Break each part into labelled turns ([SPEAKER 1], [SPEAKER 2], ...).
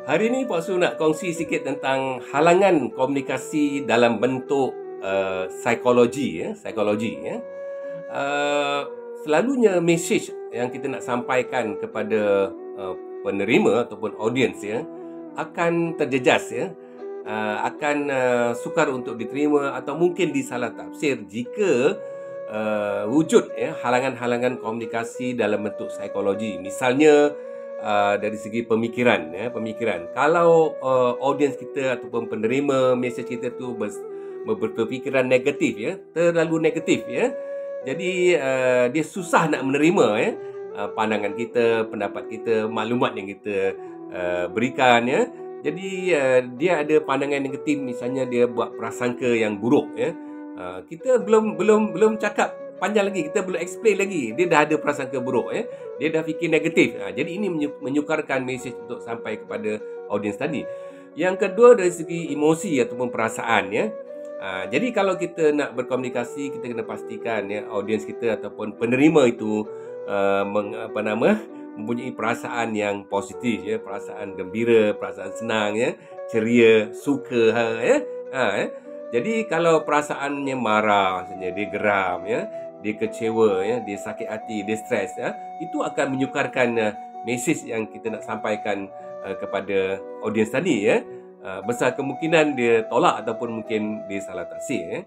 [SPEAKER 1] Hari ini Pak Su nak kongsi sikit tentang halangan komunikasi dalam bentuk psikologi ya. Selalunya mesej yang kita nak sampaikan kepada penerima ataupun audiens ya akan terjejas ya. Akan sukar untuk diterima atau mungkin disalah tafsir jika wujud ya halangan-halangan komunikasi dalam bentuk psikologi. Misalnya dari segi pemikiran ya, kalau audiens kita ataupun penerima mesej kita tu berfikiran negatif ya, terlalu negatif ya, jadi dia susah nak menerima ya pandangan kita, pendapat kita, maklumat yang kita berikan ya. Jadi dia ada pandangan negatif, misalnya dia buat prasangka yang buruk ya. Kita belum cakap panjang lagi, kita belum explain lagi, dia dah ada prasangka buruk ya. Dia dah fikir negatif. Jadi ini menyukarkan mesej untuk sampai kepada audiens tadi. Yang kedua dari segi emosi ataupun perasaan ya. Jadi kalau kita nak berkomunikasi, kita kena pastikan ya audiens kita ataupun penerima itu mempunyai perasaan yang positif ya, perasaan gembira, perasaan senang ya, ceria, suka ya. Jadi kalau perasaannya marah, misalnya dia geram ya, dia kecewa ya, dia sakit hati, dia stres ya, itu akan menyukarkan mesej yang kita nak sampaikan kepada audiens tadi ya. Besar kemungkinan dia tolak ataupun mungkin dia salah tafsir ya.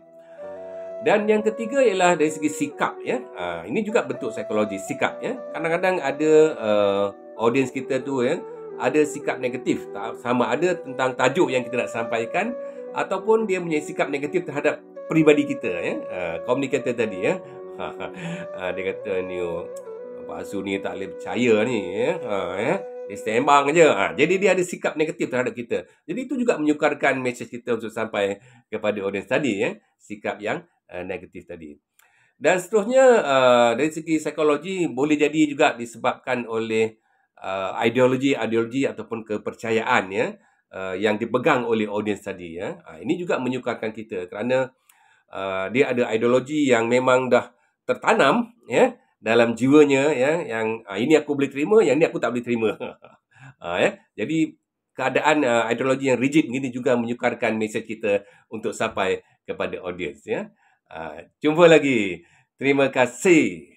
[SPEAKER 1] Dan yang ketiga ialah dari segi sikap ya. Ini juga bentuk psikologi, sikap ya. Kadang-kadang ada audiens kita tu ya ada sikap negatif, sama ada tentang tajuk yang kita nak sampaikan ataupun dia punya sikap negatif terhadap peribadi kita ya. Komunikator tadi ya. Dia kata ni Pak Su ni tak boleh percaya ni ya. Dia sembang je. Jadi dia ada sikap negatif terhadap kita. Jadi itu juga menyukarkan mesej kita untuk sampai kepada audiens tadi ya. Sikap yang negatif tadi. Dan seterusnya dari segi psikologi boleh jadi juga disebabkan oleh ideologi ataupun kepercayaan ya yang dipegang oleh audiens tadi ya. Ini juga menyukarkan kita kerana dia ada ideologi yang memang dah tertanam ya dalam jiwanya ya, yang ini aku boleh terima, yang ni aku tak boleh terima. Ya. Jadi keadaan ideologi yang rigid begini juga menyukarkan mesej kita untuk sampai kepada audiens ya. Jumpa lagi. Terima kasih.